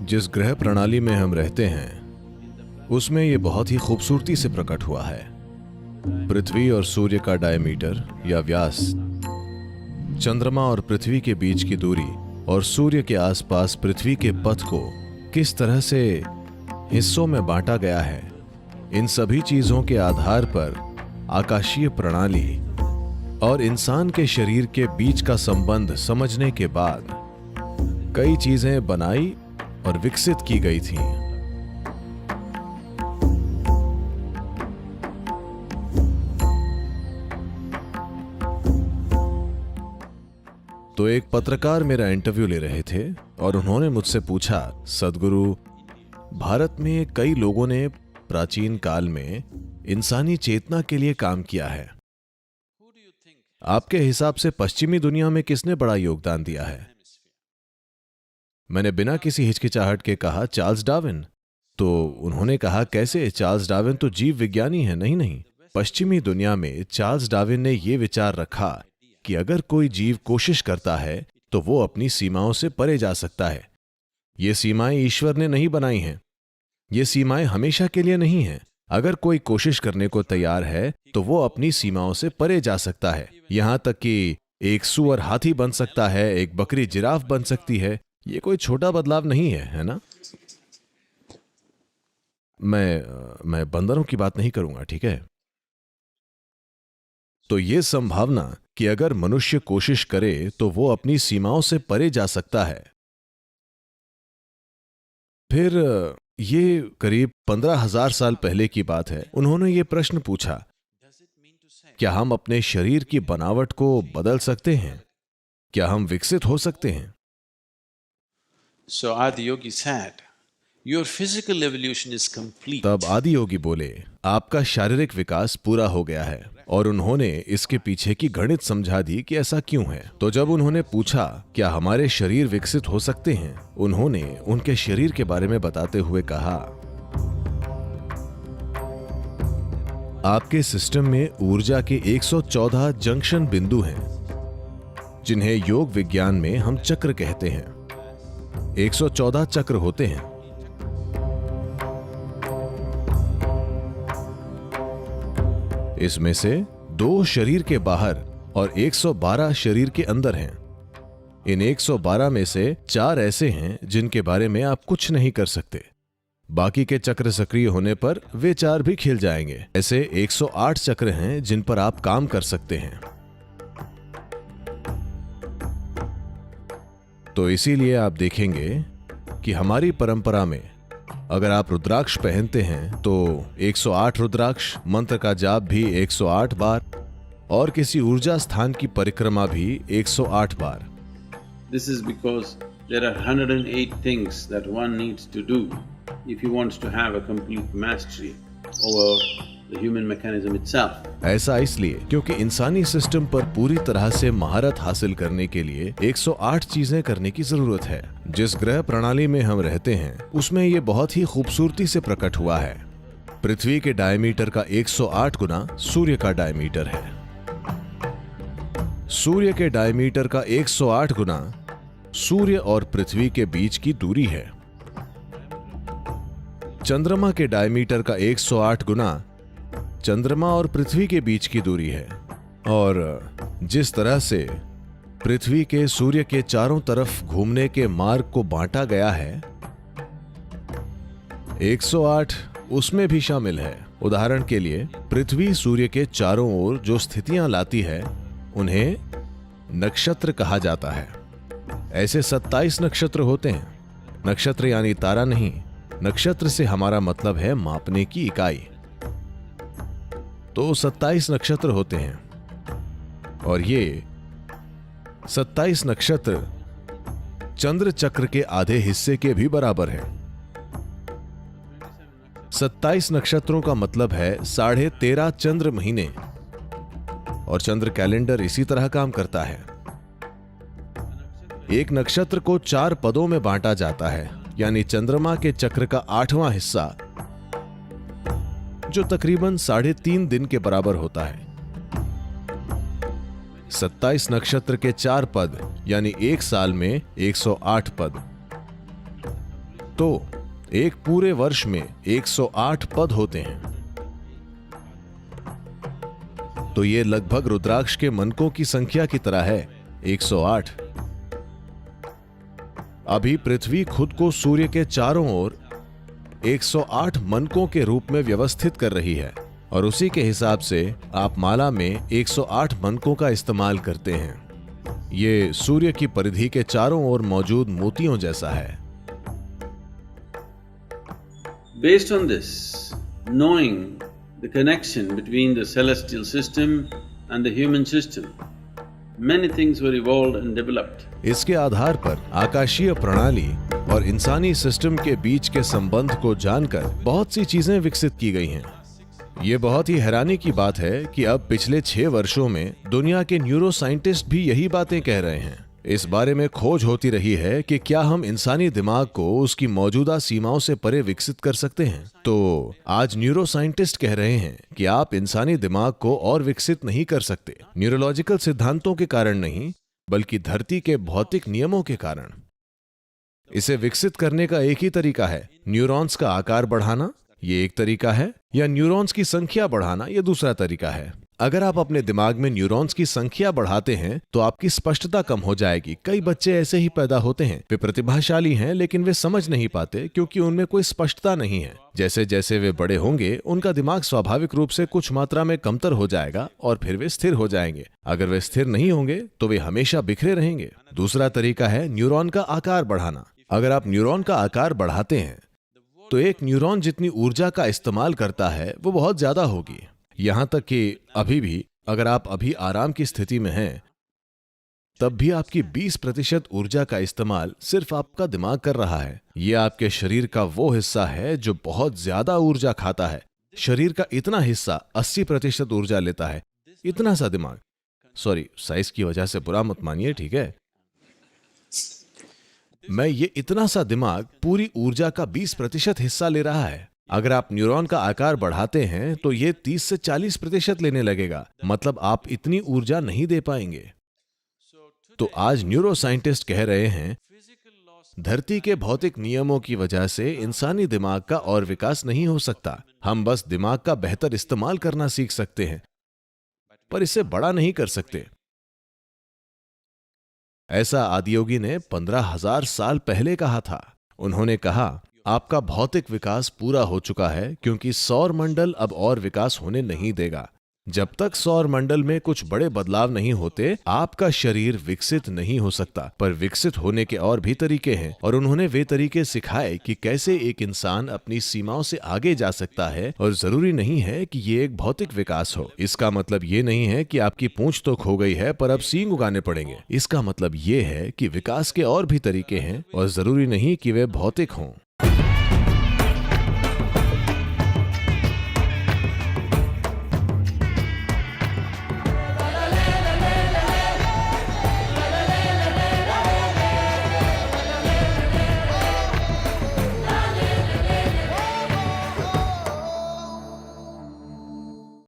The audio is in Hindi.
जिस ग्रह प्रणाली में हम रहते हैं उसमें यह बहुत ही खूबसूरती से प्रकट हुआ है। पृथ्वी और सूर्य का डायमीटर या व्यास, चंद्रमा और पृथ्वी के बीच की दूरी और सूर्य के आसपास पृथ्वी के पथ को किस तरह से हिस्सों में बांटा गया है, इन सभी चीजों के आधार पर आकाशीय प्रणाली और इंसान के शरीर के बीच का संबंध समझने के बाद कई चीजें बनाई और विकसित की गई थीं। तो एक पत्रकार मेरा इंटरव्यू ले रहे थे और उन्होंने मुझसे पूछा, सद्गुरु, भारत में कई लोगों ने प्राचीन काल में इंसानी चेतना के लिए काम किया है। आपके हिसाब से पश्चिमी दुनिया में किसने बड़ा योगदान दिया है? मैंने बिना किसी हिचकिचाहट के कहा, चार्ल्स डार्विन। तो उन्होंने कहा, कैसे? चार्ल्स डार्विन तो जीव विज्ञानी है। नहीं नहीं, पश्चिमी दुनिया में चार्ल्स डार्विन ने यह विचार रखा कि अगर कोई जीव कोशिश करता है तो वो अपनी सीमाओं से परे जा सकता है। ये सीमाएं ईश्वर ने नहीं बनाई हैं। ये सीमाएं हमेशा के लिए नहीं हैं। अगर कोई कोशिश करने को तैयार है तो वो अपनी सीमाओं से परे जा सकता है। यहां तक कि एक सूअर हाथी बन सकता है, एक बकरी जिराफ बन सकती है। ये कोई छोटा बदलाव नहीं है ना? मैं बंदरों की बात नहीं करूंगा, ठीक है? तो ये संभावना कि अगर मनुष्य कोशिश करे तो वो अपनी सीमाओं से परे जा सकता है। फिर ये करीब 15,000 साल पहले की बात है। उन्होंने ये प्रश्न पूछा, क्या हम अपने शरीर की बनावट को बदल सकते हैं? क्या हम विकसित हो सकते हैं? So Adi Yogi said, your physical evolution is complete. तब आदि योगी बोले, आपका शारीरिक विकास पूरा हो गया है। और उन्होंने इसके पीछे की गणित समझा दी कि ऐसा क्यों है। तो जब उन्होंने पूछा क्या हमारे शरीर विकसित हो सकते हैं, उन्होंने उनके शरीर के बारे में बताते हुए कहा, आपके सिस्टम में ऊर्जा के 114 जंक्शन बिंदु हैं, जिन्हें योग विज्ञान में हम चक्र कहते हैं। 114 चक्र होते हैं। इसमें से 2 शरीर के बाहर और 112 शरीर के अंदर हैं। इन 112 में से 4 ऐसे हैं जिनके बारे में आप कुछ नहीं कर सकते। बाकी के चक्र सक्रिय होने पर वे 4 भी खिल जाएंगे। ऐसे 108 चक्र हैं जिन पर आप काम कर सकते हैं। तो इसीलिए आप देखेंगे कि हमारी परंपरा में अगर आप रुद्राक्ष पहनते हैं तो 108 रुद्राक्ष, मंत्र का जाप भी 108 बार और किसी ऊर्जा स्थान की परिक्रमा भी 108 बार। This is because there are 108 things that one needs to do if he wants to have a complete mastery over the human mechanism itself. ऐसा इसलिए क्योंकि इंसानी सिस्टम पर पूरी तरह से महारत हासिल करने के लिए 108 चीजें करने की जरूरत है। जिस ग्रह प्रणाली में हम रहते हैं उसमें ये बहुत ही खूबसूरती से प्रकट हुआ है। पृथ्वी के डायमीटर का 108 गुना सूर्य का डायमीटर है। सूर्य के डायमीटर का 108 गुना सूर्य और पृथ्वी के बीच की दूरी है। चंद्रमा के डायमीटर का 108 गुना चंद्रमा और पृथ्वी के बीच की दूरी है। और जिस तरह से पृथ्वी के सूर्य के चारों तरफ घूमने के मार्ग को बांटा गया है, 108 उसमें भी शामिल है। उदाहरण के लिए पृथ्वी सूर्य के चारों ओर जो स्थितियां लाती है उन्हें नक्षत्र कहा जाता है। ऐसे 27 नक्षत्र होते हैं। नक्षत्र यानी तारा नहीं, नक्षत्र से हमारा मतलब है मापने की इकाई। तो 27 नक्षत्र होते हैं और ये 27 नक्षत्र चंद्र चक्र के आधे हिस्से के भी बराबर है। 27 नक्षत्रों का मतलब है 13.5 चंद्र महीने। और चंद्र कैलेंडर इसी तरह काम करता है। एक नक्षत्र को 4 पदों में बांटा जाता है, यानी चंद्रमा के चक्र का 8वां हिस्सा, जो तकरीबन 3.5 दिन के बराबर होता है। 27 नक्षत्र के 4 पद यानी एक साल में 108 पद। तो एक पूरे वर्ष में 108 पद होते हैं। तो ये लगभग रुद्राक्ष के मनकों की संख्या की तरह है, 108। अभी पृथ्वी खुद को सूर्य के चारों ओर 108 मनकों के रूप में व्यवस्थित कर रही है और उसी के हिसाब से आप माला में 108 मनकों का इस्तेमाल करते हैं। ये सूर्य की परिधि के चारों ओर मौजूद मोतियों जैसा है। Based on this, knowing the connection between the celestial system and the human system, many things were evolved and developed. इसके आधार पर आकाशीय प्रणाली और इंसानी सिस्टम के बीच के संबंध को जानकर बहुत सी चीजें विकसित की गई हैं। ये बहुत ही हैरानी की बात है कि अब पिछले 6 वर्षों में दुनिया के न्यूरो साइंटिस्ट भी यही बातें कह रहे हैं। इस बारे में खोज होती रही है कि क्या हम इंसानी दिमाग को उसकी मौजूदा सीमाओं से परे विकसित कर सकते हैं। तो आज न्यूरो साइंटिस्ट कह रहे हैं कि आप इंसानी दिमाग को और विकसित नहीं कर सकते, न्यूरोलॉजिकल सिद्धांतों के कारण नहीं, बल्कि धरती के भौतिक नियमों के कारण। इसे विकसित करने का एक ही तरीका है, न्यूरॉन्स का आकार बढ़ाना, ये एक तरीका है, या न्यूरॉन्स की संख्या बढ़ाना, ये दूसरा तरीका है। अगर आप अपने दिमाग में न्यूरॉन्स की संख्या बढ़ाते हैं तो आपकी स्पष्टता कम हो जाएगी। कई बच्चे ऐसे ही पैदा होते हैं, वे प्रतिभाशाली हैं लेकिन वे समझ नहीं पाते क्योंकि उनमें कोई स्पष्टता नहीं है। जैसे जैसे वे बड़े होंगे उनका दिमाग स्वाभाविक रूप से कुछ मात्रा में कमतर हो जाएगा और फिर वे स्थिर हो जाएंगे। अगर वे स्थिर नहीं होंगे तो वे हमेशा बिखरे रहेंगे। दूसरा तरीका है न्यूरॉन का आकार बढ़ाना। अगर आप न्यूरॉन का आकार बढ़ाते हैं तो एक न्यूरॉन जितनी ऊर्जा का इस्तेमाल करता है वो बहुत ज्यादा होगी। यहां तक कि अभी भी अगर आप अभी आराम की स्थिति में हैं तब भी आपकी 20% ऊर्जा का इस्तेमाल सिर्फ आपका दिमाग कर रहा है। यह आपके शरीर का वो हिस्सा है जो बहुत ज्यादा ऊर्जा खाता है। शरीर का इतना हिस्सा 80% ऊर्जा लेता है। इतना सा दिमाग, सॉरी साइज की वजह से बुरा मत मानिए, ठीक है। ये इतना सा दिमाग पूरी ऊर्जा का 20% हिस्सा ले रहा है। अगर आप न्यूरॉन का आकार बढ़ाते हैं तो ये 30 से 40% लेने लगेगा, मतलब आप इतनी ऊर्जा नहीं दे पाएंगे। तो आज न्यूरो साइंटिस्ट कह रहे हैं धरती के भौतिक नियमों की वजह से इंसानी दिमाग का और विकास नहीं हो सकता। हम बस दिमाग का बेहतर इस्तेमाल करना सीख सकते हैं, पर इसे बड़ा नहीं कर सकते। ऐसा आदियोगी ने 15,000 साल पहले कहा था। उन्होंने कहा आपका भौतिक विकास पूरा हो चुका है क्योंकि सौर मंडल अब और विकास होने नहीं देगा। जब तक सौर मंडल में कुछ बड़े बदलाव नहीं होते आपका शरीर विकसित नहीं हो सकता। पर विकसित होने के और भी तरीके हैं और उन्होंने वे तरीके सिखाए कि कैसे एक इंसान अपनी सीमाओं से आगे जा सकता है। और जरूरी नहीं है कि ये एक भौतिक विकास हो। इसका मतलब ये नहीं है कि आपकी पूंछ तो खो गई है पर अब सींग उगाने पड़ेंगे। इसका मतलब ये है कि विकास के और भी तरीके हैं और जरूरी नहीं कि वे भौतिक हों।